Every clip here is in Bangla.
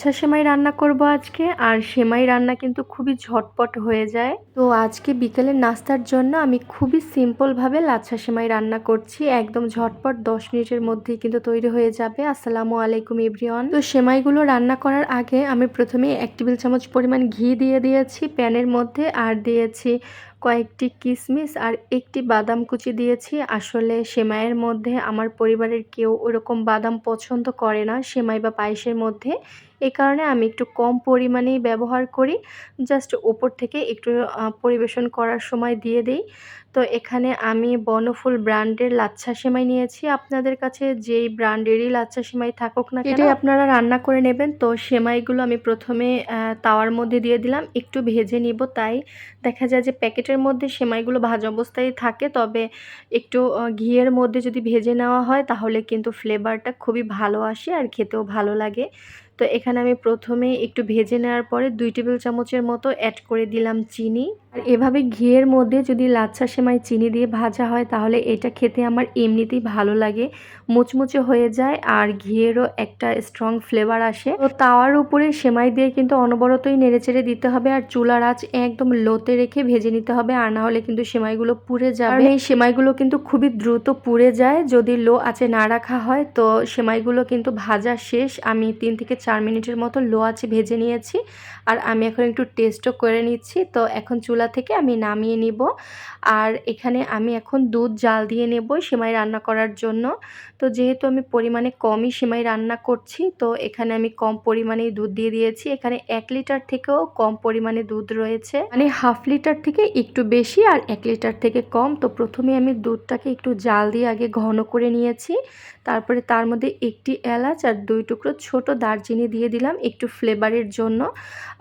লাচ্ছা সেমাই রান্না করব আজকে। আর সেমাই রান্না কিন্তু খুবই ঝটপট হয়ে যায়। তো আজকে বিকেলের নাস্তার জন্য আমি খুবই সিম্পলভাবে লাচ্ছা সেমাই রান্না করছি। একদম ঝটপট 10 মিনিটের মধ্যেই কিন্তু তৈরি হয়ে যাবে। আসসালামু আলাইকুম এভরিওয়ান। তো সেমাইগুলো রান্না করার আগে আমি প্রথমে 1 টেবিল চামচ পরিমাণ ঘি দিয়ে দিয়েছি প্যানের মধ্যে, আর দিয়েছি কয়েকটি কিশমিশ আর একটি বাদাম কুচি দিয়েছি। আসলে সেমাইয়ের মধ্যে আমার পরিবারের কেউ ওরকম বাদাম পছন্দ করে না সেমাই বা পায়েসের মধ্যে। এই কারণে আমি একটু কম পরিমাণেই ব্যবহার করি। জাস্ট ওপর থেকে একটু পরিবেশন করার সময় দিয়ে দেই। তো এখানে আমি বনফুল ব্র্যান্ডের লাচ্ছা সেমাই নিয়েছি। আপনাদের কাছে যেই ব্র্যান্ডেরই লাচ্ছা সেমাই থাকুক না কেন, এটাই আপনারা রান্না করে নেবেন। তো সেমাইগুলো আমি প্রথমে তাওয়ার মধ্যে দিয়ে দিলাম, একটু ভেজে নিব। তাই দেখা যায় যে প্যাকেটের মধ্যে সেমাইগুলো ভাজা অবস্থায় থাকে, তবে একটু ঘিয়ের মধ্যে যদি ভেজে নেওয়া হয় তাহলে কিন্তু ফ্লেভারটা খুবই ভালো আসে আর খেতেও ভালো লাগে। তো এখানে আমি প্রথমে একটু ভেজে নেওয়ার পরে 2 টেবিল চামচের মতো অ্যাড করে দিলাম চিনি। আর এভাবে ঘিয়ের মধ্যে যদি লাচ্ছা সেমাই চিনি দিয়ে ভাজা হয় তাহলে এটা খেতে আমার এমনিতেই ভালো লাগে, মুচমুচে হয়ে যায় আর ঘিয়েরও একটা স্ট্রং ফ্লেভার আসে। তো তাওয়ার উপরে সেমাই দিয়ে কিন্তু অনবরতই নেড়েচেড়ে দিতে হবে, আর চুলার আঁচ একদম লোতে রেখে ভেজে নিতে হবে, আর না হলে কিন্তু সেমাইগুলো পুড়ে যাবে। এই সেমাইগুলো কিন্তু খুবই দ্রুত পুড়ে যায় যদি লো আঁচে না রাখা হয়। তো সেমাইগুলো কিন্তু ভাজা শেষ, আমি 3 থেকে 4 মিনিটের মতো লো আঁচে ভেজে নিয়েছি। আর আমি এখন একটু টেস্টও করে নিচ্ছি। তো এখন চুলা থেকে আমি নামিয়ে নিব। আর এখানে আমি এখন দুধ জাল দিয়ে নেব সেমাই রান্না করার জন্য। তো যেহেতু আমি পরিমাণে কমই সেমাই রান্না করছি, তো এখানে আমি কম পরিমাণেই দুধ দিয়ে দিয়েছি। এখানে 1 লিটার থেকেও কম পরিমাণে দুধ রয়েছে, মানে হাফ লিটার থেকে একটু বেশি আর 1 লিটার থেকে কম। তো প্রথমে আমি দুধটাকে একটু জাল দিয়ে আগে ঘন করে নিয়েছি। তারপরে তার মধ্যে একটি এলাচ আর 2 টুকরো ছোট দারচিনি দিয়ে দিলাম একটু ফ্লেভারের জন্য।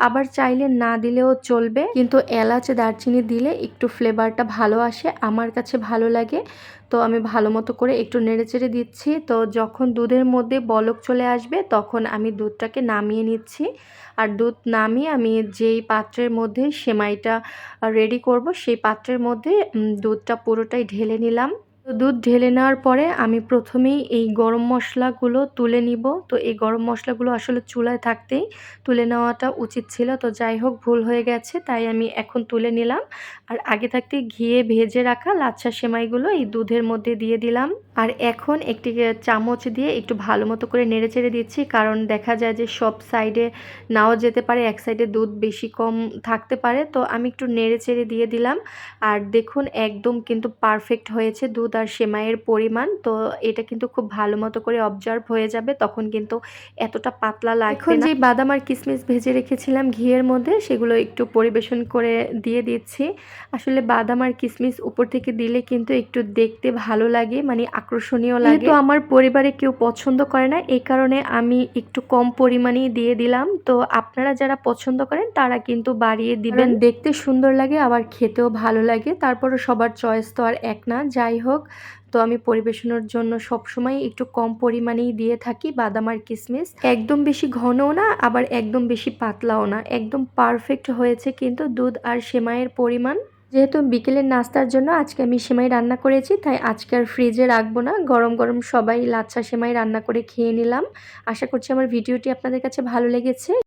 আবার চাইলে না দিলেও চলবে, কিন্তু এলাচ দারচিনি দিলে একটু ফ্লেভারটা ভালো আসে, আমার কাছে ভালো লাগে। তো আমি ভালো মতো করে একটু নেড়েচেড়ে দিচ্ছি। তো যখন দুধের মধ্যে বলক চলে আসবে তখন আমি দুধটাকে নামিয়ে নিচ্ছি। আর দুধ নামিয়ে আমি যেই পাত্রের মধ্যে সেমাইটা রেডি করব সেই পাত্রের মধ্যে দুধটা পুরোটাই ঢেলে নিলাম। তো দুধ ঢেলে নেওয়ার পরে আমি প্রথমেই এই গরম মশলাগুলো তুলে নিব। তো এই গরম মশলাগুলো আসলে চুলায় থাকতেই তুলে নেওয়াটা উচিত ছিল, তো যাই হোক ভুল হয়ে গেছে, তাই আমি এখন তুলে নিলাম। আর আগে থাকতে ঘিয়ে ভেজে রাখা লাচ্ছা সেমাইগুলো এই দুধের মধ্যে দিয়ে দিলাম। আর এখন একটি চামচ দিয়ে একটু ভালো মতো করে নেড়েচেড়ে দিচ্ছি, কারণ দেখা যায় যে সব সাইডে নাও যেতে পারে, এক সাইডে দুধ বেশি কম থাকতে পারে। তো আমি একটু নেড়েচেড়ে দিয়ে দিলাম। আর দেখুন একদম কিন্তু পারফেক্ট হয়েছে দুধ আর সেমাইয়ের পরিমাণ। তো এটা কিন্তু খুব ভালো মতো করে অবজার্ভ হয়ে যাবে, তখন কিন্তু এতটা পাতলা লাগবে না। এখন যে বাদাম আর কিশমিশ ভেজে রেখেছিলাম ঘিয়ের মধ্যে সেগুলো একটু পরিবেশন করে দিয়ে দিচ্ছি। আসলে বাদাম আর কিশমিশ উপর থেকে দিলে কিন্তু একটু দেখতে ভালো লাগে, মানে আকর্ষণীয় লাগে। যেহেতু আমার পরিবারে কেউ পছন্দ করে না এই কারণে আমি একটু কম পরিমাণেই দিয়ে দিলাম। তো আপনারা যারা পছন্দ করেন তারা কিন্তু বাড়িয়ে দিবেন, দেখতে সুন্দর লাগে আবার খেতেও ভালো লাগে। তারপরও সবার চয়েস তো আর এক না, যাই হোক। তো আমি পরিবেশনের জন্য সবসময় একটু কম পরিমাণেই দিয়ে থাকি বাদাম আর কিশমিশ। একদম বেশি ঘনও না আবার একদম বেশি পাতলাও না, একদম পারফেক্ট হয়েছে কিন্তু দুধ আর সেমাইয়ের পরিমাণ। যেহেতু বিকেলের নাস্তার জন্য আজকে আমি সেমাই রান্না করেছি, তাই আজকে আর ফ্রিজে রাখবো না, গরম গরম সবাই লাচ্ছা সেমাই রান্না করে খেয়ে নিলাম। আশা করছি আমার ভিডিওটি আপনাদের কাছে ভালো লেগেছে।